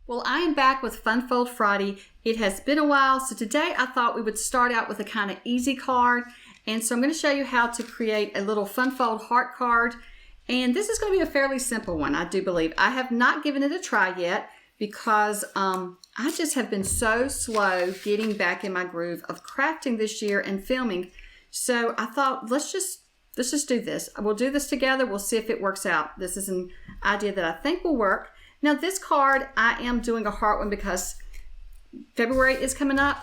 Well, I am back with Fun Fold Friday. It has been a while, so today I thought we would start out with a kind of easy card. And so I'm going to show you how to create a little Fun Fold heart card. And this is going to be a fairly simple one, I do believe. I have not given it a try yet because I just have been so slow getting back in my groove of crafting this year and filming. So I thought, let's just do this. We'll do this together. We'll see if it works out. This is an idea that I think will work. Now this card, I am doing a heart one because February is coming up,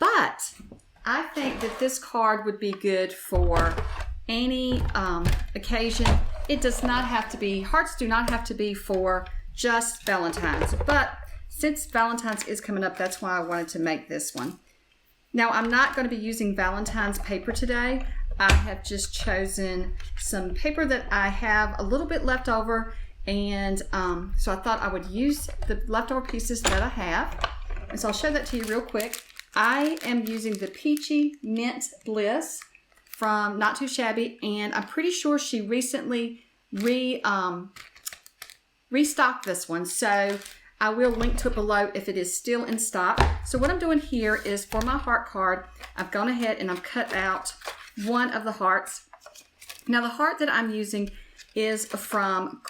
but I think that this card would be good for any occasion. It does not have to be, hearts do not have to be for just Valentine's, but since Valentine's is coming up, that's why I wanted to make this one. Now I'm not going to be using Valentine's paper today. I have just chosen some paper that I have a little bit left over, and so I thought I would use the leftover pieces that I have. And so I'll show that to you real quick. I am using the Peachy Mint Bliss from Not Too Shabby, and I'm pretty sure she recently restocked this one, so I will link to it below if it is still in stock. So what I'm doing here is for my heart card, I've gone ahead and I've cut out one of the hearts. Now the heart that I'm using is from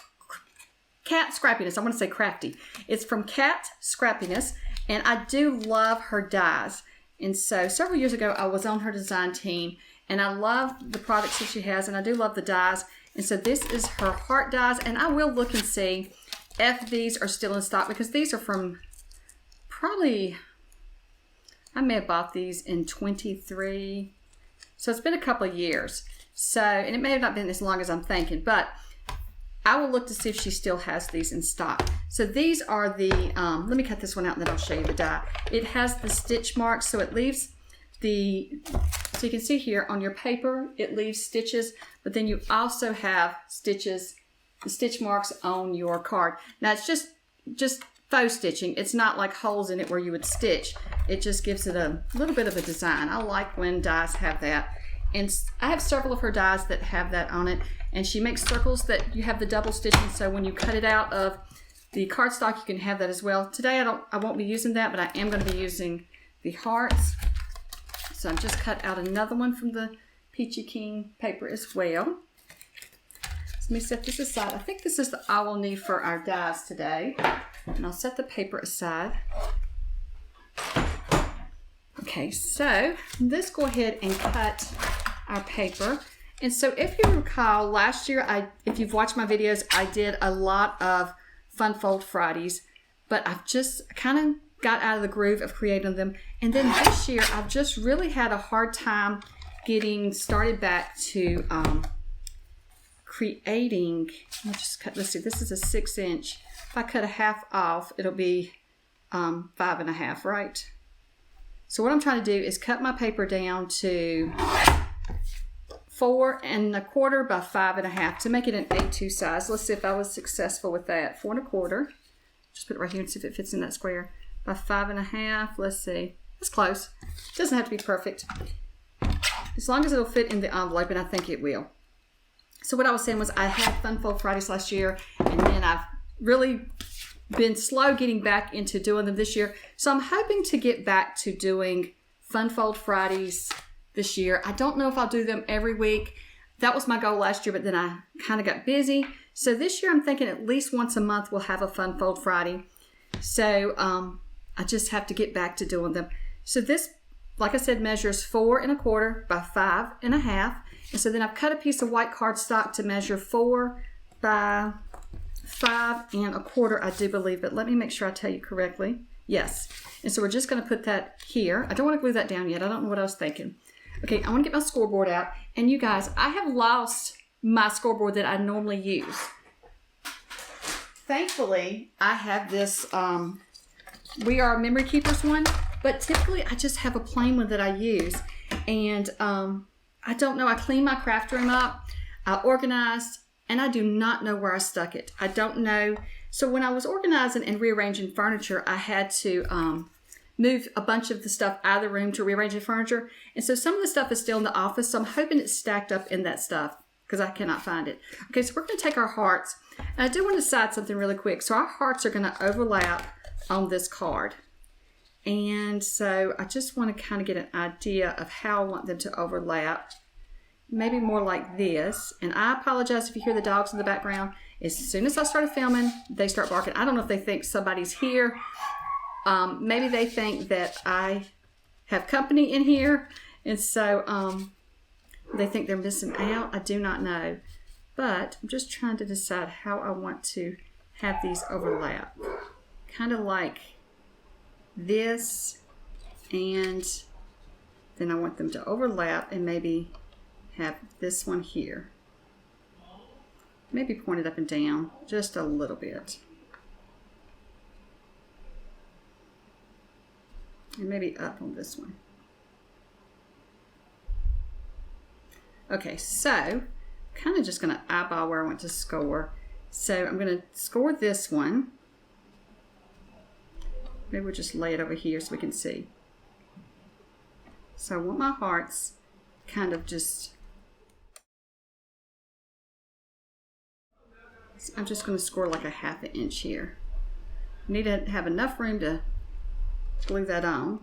Cat Scrappiness. I want to say Crafty. It's from Cat Scrappiness, and I do love her dies. And so several years ago, I was on her design team, and I love the products that she has, and I do love the dies. And so this is her heart dies, and I will look and see if these are still in stock, because these are from probably, I may have bought these in 23. So it's been a couple of years. So, and it may have not been as long as I'm thinking, but I will look to see if she still has these in stock. So these are the, let me cut this one out and then I'll show you the die. It has the stitch marks, so it leaves the, so you can see here on your paper, it leaves stitches, but then you also have stitches, the stitch marks on your card. Now it's just faux stitching. It's not like holes in it where you would stitch. It just gives it a little bit of a design. I like when dies have that. And I have several of her dies that have that on it. And she makes circles that you have the double stitching, so when you cut it out of the cardstock, you can have that as well. Today I won't be using that, but I am going to be using the hearts. So I've just cut out another one from the Peachy King paper as well. So let me set this aside. I think this is the all we'll need for our dies today. And I'll set the paper aside. Okay, so let's go ahead and cut our paper. And so if you recall, last year, if you've watched my videos, I did a lot of Fun Fold Fridays, but I've just kind of got out of the groove of creating them. And then this year, I've just really had a hard time getting started back to creating. I'll just cut, let's see, this is a 6-inch. If I cut a half off, it'll be 5.5, right? So what I'm trying to do is cut my paper down to 4 1/4 by 5.5 to make it an A2 size. Let's see if I was successful with that. 4 1/4. Just put it right here and see if it fits in that square. By 5.5. Let's see. That's close. It doesn't have to be perfect. As long as it'll fit in the envelope, and I think it will. So what I was saying was I had Fun Fold Fridays last year, and then I've really been slow getting back into doing them this year. So I'm hoping to get back to doing Fun Fold Fridays this year. I don't know if I'll do them every week. That was my goal last year, but then I kind of got busy. So this year I'm thinking at least once a month we'll have a Fun Fold Friday. So I just have to get back to doing them. So this, like I said, measures 4 1/4 by 5.5. And so then I've cut a piece of white cardstock to measure 4 by 5 1/4, I do believe, but let me make sure I tell you correctly. Yes. And so we're just going to put that here. I don't want to glue that down yet. I don't know what I was thinking. Okay, I want to get my scoreboard out. And you guys, I have lost my scoreboard that I normally use. Thankfully, I have this We Are Memory Keepers one, but typically I just have a plain one that I use. And I don't know, I cleaned my craft room up, I organized, and I do not know where I stuck it. I don't know. So when I was organizing and rearranging furniture, I had to move a bunch of the stuff out of the room to rearrange the furniture. And so some of the stuff is still in the office, so I'm hoping it's stacked up in that stuff because I cannot find it. Okay, so we're going to take our hearts. And I do want to decide something really quick. So our hearts are going to overlap on this card. And so I just want to kind of get an idea of how I want them to overlap. Maybe more like this. And I apologize if you hear the dogs in the background. As soon as I started filming, they start barking. I don't know if they think somebody's here. Maybe they think that I have company in here. And so they think they're missing out. I do not know. But I'm just trying to decide how I want to have these overlap. Kind of like this, and then I want them to overlap and maybe have this one here. Maybe point it up and down just a little bit. And maybe up on this one. Okay, so kind of just going to eyeball where I want to score. So I'm going to score this one. Maybe we'll just lay it over here so we can see. So I want my hearts kind of just, I'm just going to score like a 1/2 inch here. I need to have enough room to glue that on.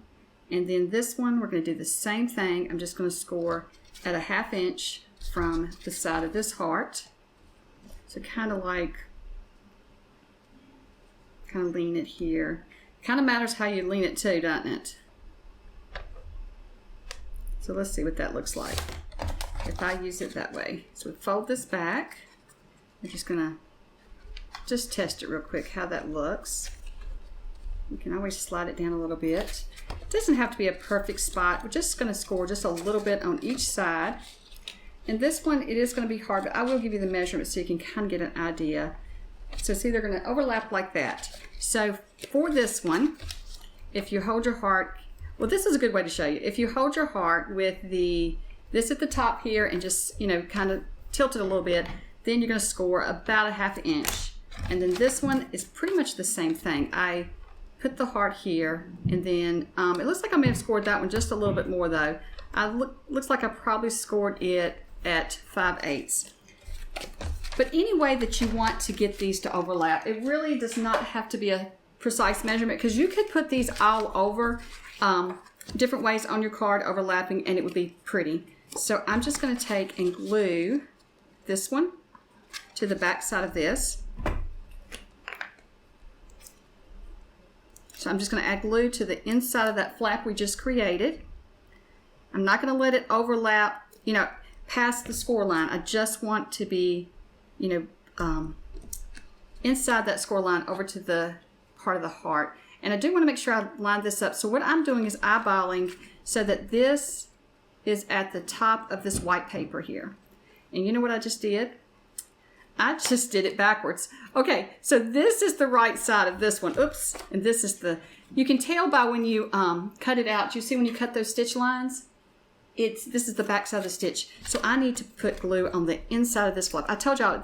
And then this one, we're going to do the same thing. I'm just going to score at a 1/2 inch from the side of this heart. So kind of like, kind of lean it here. Kind of matters how you lean it too, doesn't it? So let's see what that looks like if I use it that way. So we fold this back. I'm just gonna just test it real quick how that looks. You can always slide it down a little bit. It doesn't have to be a perfect spot. We're just gonna score just a little bit on each side. And this one, it is gonna be hard, but I will give you the measurement so you can kind of get an idea. So see, they're gonna overlap like that. So for this one, if you hold your heart, well, this is a good way to show you. If you hold your heart with this at the top here and just, you know, kind of tilt it a little bit, then you're going to score about a 1/2 inch. And then this one is pretty much the same thing. I put the heart here, and then it looks like I may have scored that one just a little bit more though. Looks like I probably scored it at 5/8. But any way that you want to get these to overlap, it really does not have to be a precise measurement, because you could put these all over different ways on your card overlapping and it would be pretty. So I'm just going to take and glue this one to the back side of this. So I'm just going to add glue to the inside of that flap we just created. I'm not going to let it overlap, you know, past the score line. I just want to be, you know, inside that score line over to the part of the heart. And I do want to make sure I line this up. So what I'm doing is eyeballing so that this is at the top of this white paper here. And you know what I just did? I just did it backwards. Okay, so this is the right side of this one. Oops. And this is the, you can tell by when you cut it out. You see when you cut those stitch lines? This is the back side of the stitch. So I need to put glue on the inside of this flap. I told y'all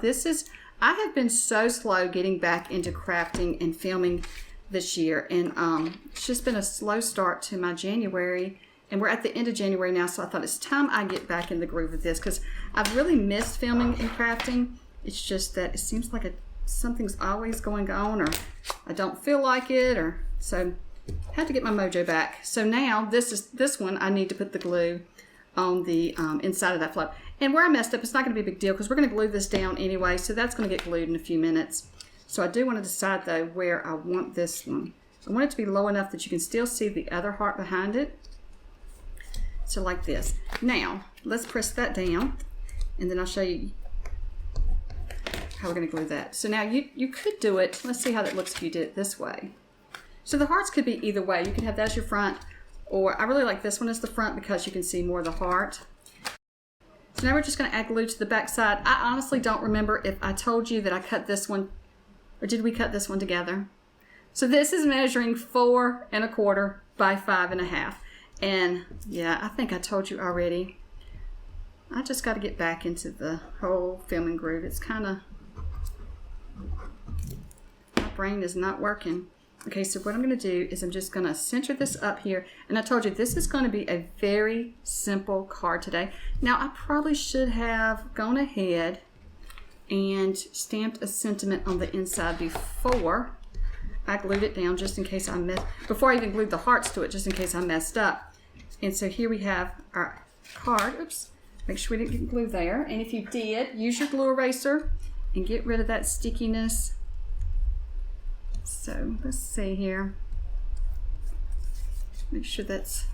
I have been so slow getting back into crafting and filming this year. And it's just been a slow start to my January. And we're at the end of January now, so I thought it's time I get back in the groove of this, because I've really missed filming and crafting. It's just that it seems like something's always going on, or I don't feel like it, or so I had to get my mojo back. So now this one, I need to put the glue on the inside of that flap. And where I messed up, it's not going to be a big deal because we're going to glue this down anyway, so that's going to get glued in a few minutes. So I do want to decide though where I want this one. I want it to be low enough that you can still see the other heart behind it. So like this. Now let's press that down, and then I'll show you how we're going to glue that. So now you could do it, let's see how that looks if you did it this way. So the hearts could be either way. You could have that as your front, or I really like this one as the front because you can see more of the heart. So now we're just going to add glue to the back side. I honestly don't remember if I told you that I cut this one, or did we cut this one together? So this is measuring 4 1/4 by 5 1/2. And yeah, I think I told you already. I just got to get back into the whole filming groove. It's kind of, my brain is not working. Okay, so what I'm going to do is I'm just going to center this up here. And I told you this is going to be a very simple card today. Now I probably should have gone ahead and stamped a sentiment on the inside before I glued it down just in case I messed, before I even glued the hearts to it, just in case I messed up. And so here we have our card. Oops, make sure we didn't get glue there. And if you did, use your glue eraser and get rid of that stickiness. So let's see here. Make sure that's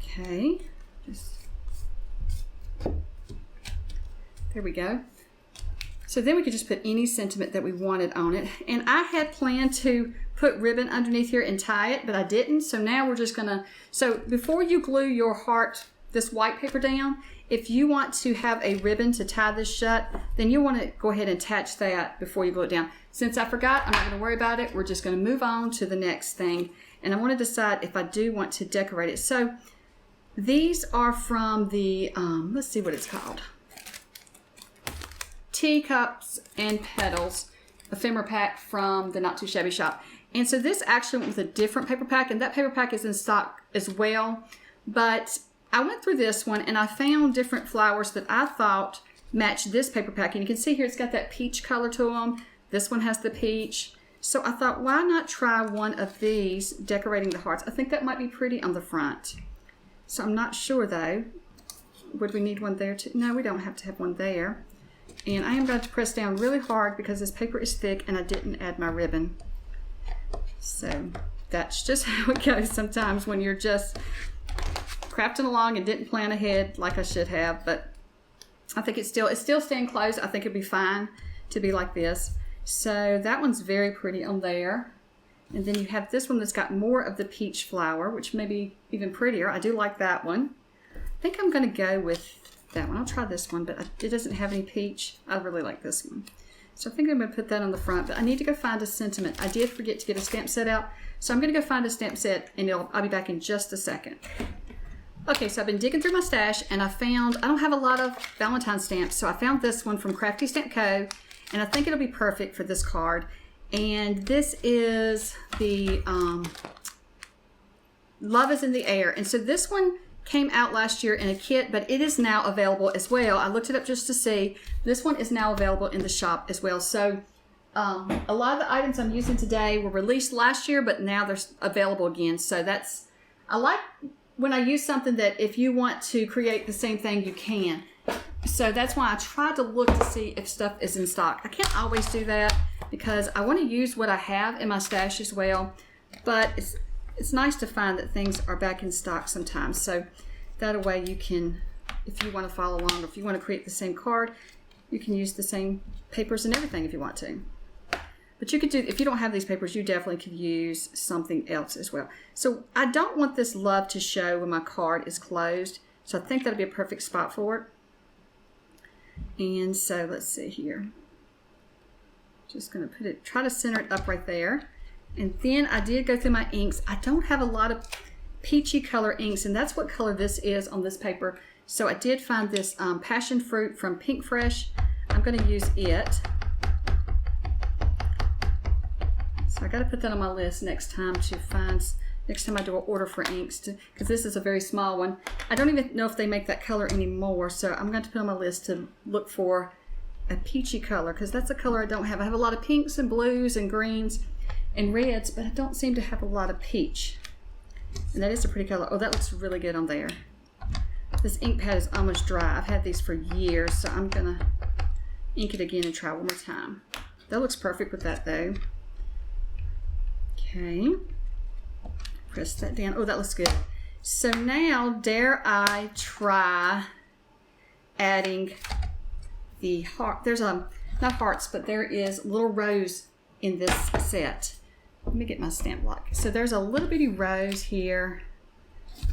okay. There we go. So then we could just put any sentiment that we wanted on it. And I had planned to put ribbon underneath here and tie it, but I didn't. So now we're just gonna, so before you glue your heart, this white paper down, if you want to have a ribbon to tie this shut, then you want to go ahead and attach that before you glue it down. Since I forgot, I'm not gonna worry about it. We're just gonna move on to the next thing. And I want to decide if I do want to decorate it. So these are from the, let's see what it's called. Teacups and Petals ephemera pack from the Not Too Shabby shop. And so this actually went with a different paper pack, and that paper pack is in stock as well. But I went through this one and I found different flowers that I thought matched this paper pack. And you can see here it's got that peach color to them. This one has the peach. So I thought, why not try one of these decorating the hearts? I think that might be pretty on the front. So I'm not sure though. Would we need one there too? No, we don't have to have one there. And I am going to press down really hard because this paper is thick and I didn't add my ribbon. So that's just how it goes sometimes when you're just crafting along and didn't plan ahead like I should have. But I think it's still staying closed. I think it'd be fine to be like this. So that one's very pretty on there. And then you have this one that's got more of the peach flower, which may be even prettier. I do like that one. I think I'm going to go with that one. I'll try this one, but it doesn't have any peach. I really like this one. So I think I'm going to put that on the front, but I need to go find a sentiment. I did forget to get a stamp set out, so I'm going to go find a stamp set, and I'll be back in just a second. Okay, so I've been digging through my stash, and I don't have a lot of Valentine stamps, so I found this one from Crafty Stamp Co, and I think it'll be perfect for this card. And this is the Love is in the Air. And so this one came out last year in a kit, but it is now available as well. I looked it up just to see. This one is now available in the shop as well. So a lot of the items I'm using today were released last year, but now they're available again. So I like when I use something that if you want to create the same thing, you can. So that's why I try to look to see if stuff is in stock. I can't always do that because I want to use what I have in my stash as well, but it's nice to find that things are back in stock sometimes. So that way you can, if you want to follow along, or if you want to create the same card, you can use the same papers and everything if you want to. But you could do, if you don't have these papers, you definitely could use something else as well. So I don't want this love to show when my card is closed. So I think that'll be a perfect spot for it. And so let's see here. Just going to put it, try to center it up right there. And then I did go through my inks. I don't have a lot of peachy color inks, and that's what color this is on this paper. So I did find this Passion Fruit from Pink Fresh. I'm going to use it. So I got to put that on my list next time next time I do an order for inks, because this is a very small one. I don't even know if they make that color anymore, so I'm going to put on my list to look for a peachy color, because that's a color I don't have. I have a lot of pinks and blues and greens and reds, but I don't seem to have a lot of peach. And that is a pretty color. Oh, that looks really good on there. This ink pad is almost dry. I've had these for years, so I'm gonna ink it again and try one more time. That looks perfect with that though. Okay, press that down. Oh, that looks good. So now, dare I try adding the heart. There's not hearts, but there is little rose in this set. Let me get my stamp block. So there's a little bitty rose here.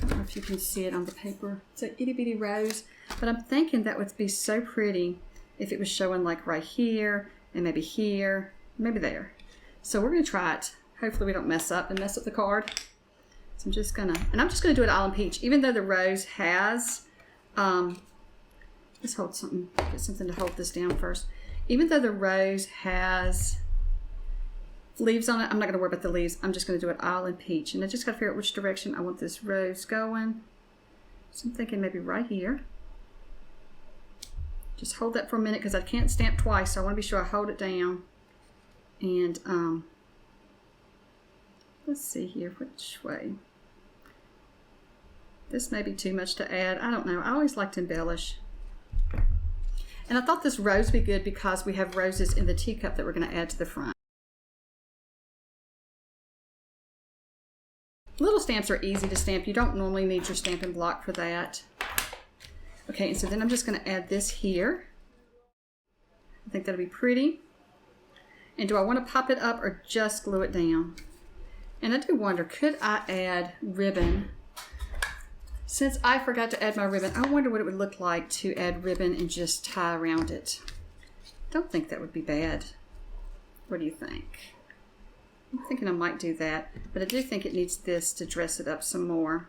I don't know if you can see it on the paper. It's an itty bitty rose, but I'm thinking that would be so pretty if it was showing like right here and maybe here, maybe there. So we're gonna try it. Hopefully we don't mess up the card. So I'm just gonna do it all in peach, even though the rose has, let's hold something, get something to hold this down first. Even though the rose has leaves on it, I'm not going to worry about the leaves. I'm just going to do it all in peach. And I just got to figure out which direction I want this rose going. So I'm thinking maybe right here. Just hold that for a minute because I can't stamp twice, so I want to be sure I hold it down. And let's see here, which way. This may be too much to add. I don't know. I always like to embellish. And I thought this rose would be good because we have roses in the teacup that we're going to add to the front. Little stamps are easy to stamp. You don't normally need your stamping block for that. Okay, and so then I'm just going to add this here. I think that'll be pretty. And do I want to pop it up or just glue it down? And I do wonder, could I add ribbon? Since I forgot to add my ribbon, I wonder what it would look like to add ribbon and just tie around it. Don't think that would be bad. What do you think? I'm thinking I might do that, but I do think it needs this to dress it up some more.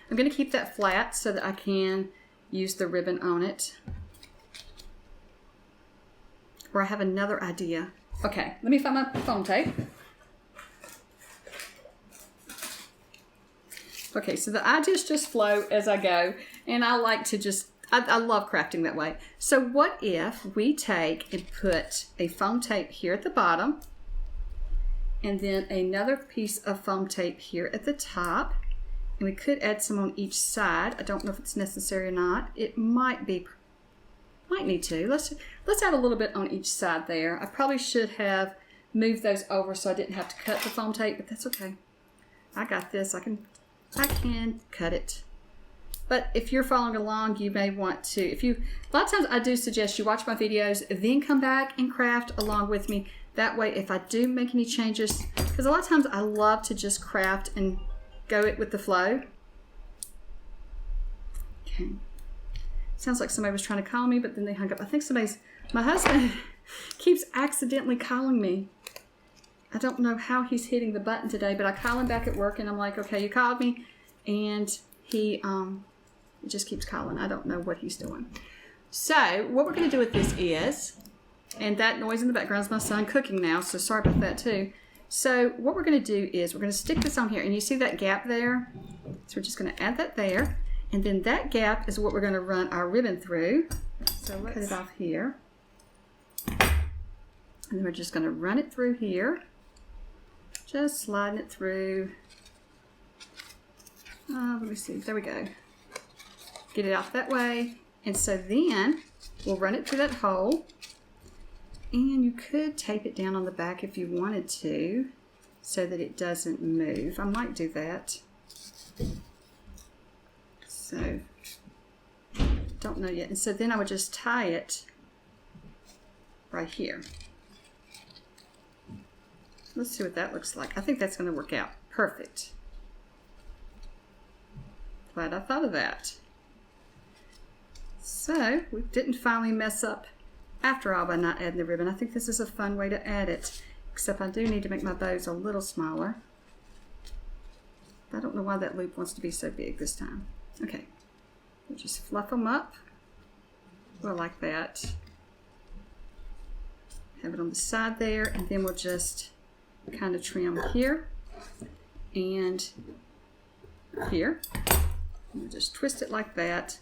I'm going to keep that flat so that I can use the ribbon on it. Or I have another idea. Okay, let me find my foam tape. Okay, so the ideas just flow as I go, and I like to just, I love crafting that way. So what if we take and put a foam tape here at the bottom, and then another piece of foam tape here at the top, and we could add some on each side. I don't know if it's necessary or not. It might be, might need to. Let's add a little bit on each side there. I probably should have moved those over so I didn't have to cut the foam tape, but that's okay. I got this. I can cut it. But if you're following along, you may want to, a lot of times I do suggest you watch my videos, then come back and craft along with me. That way, if I do make any changes, because a lot of times I love to just craft and go it with the flow. Okay. Sounds like somebody was trying to call me, but then they hung up. I think my husband keeps accidentally calling me. I don't know how he's hitting the button today, but I call him back at work and I'm like, okay, you called me, and he just keeps calling. I don't know what he's doing. So what we're going to do with this is, and that noise in the background is my son cooking now, so sorry about that too. So what we're going to do is we're going to stick this on here, and you see that gap there? So we're just going to add that there, and then that gap is what we're going to run our ribbon through. So let's cut it off here. And then we're just going to run it through here. Just sliding it through. Let me see. There we go. Get it out that way. And so then we'll run it through that hole. And you could tape it down on the back if you wanted to, so that it doesn't move. I might do that. So, don't know yet. And so then I would just tie it right here. Let's see what that looks like. I think that's going to work out perfect. Glad I thought of that. So, we didn't finally mess up after all by not adding the ribbon. I think this is a fun way to add it, except I do need to make my bows a little smaller. I don't know why that loop wants to be so big this time. Okay, we'll just fluff them up. Well, like that. Have it on the side there, and then we'll just kind of trim here and here. And we'll just twist it like that.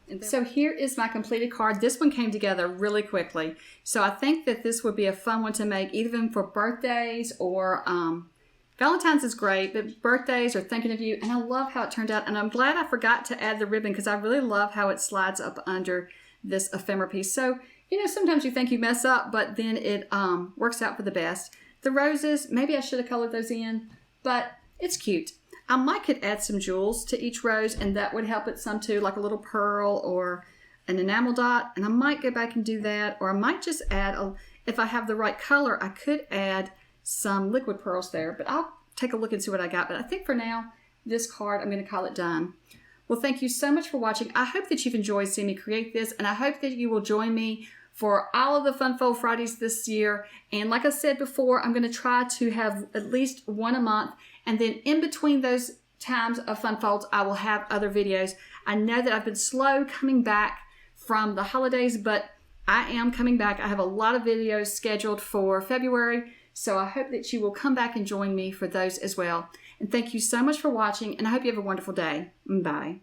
And so here is my completed card. This one came together really quickly. So I think that this would be a fun one to make, even for birthdays or Valentine's is great, but birthdays or thinking of you. And I love how it turned out. And I'm glad I forgot to add the ribbon because I really love how it slides up under this ephemera piece. So, you know, sometimes you think you mess up, but then it works out for the best. The roses, maybe I should have colored those in, but it's cute. I might could add some jewels to each rose, and that would help it some too, like a little pearl or an enamel dot. And I might go back and do that, or I might just add, if I have the right color, I could add some liquid pearls there, but I'll take a look and see what I got. But I think for now, this card, I'm going to call it done. Well, thank you so much for watching. I hope that you've enjoyed seeing me create this, and I hope that you will join me for all of the Fun Fold Fridays this year. And like I said before, I'm going to try to have at least one a month. And then in between those times of Fun Folds, I will have other videos. I know that I've been slow coming back from the holidays, but I am coming back. I have a lot of videos scheduled for February. So I hope that you will come back and join me for those as well. And thank you so much for watching, and I hope you have a wonderful day. Bye.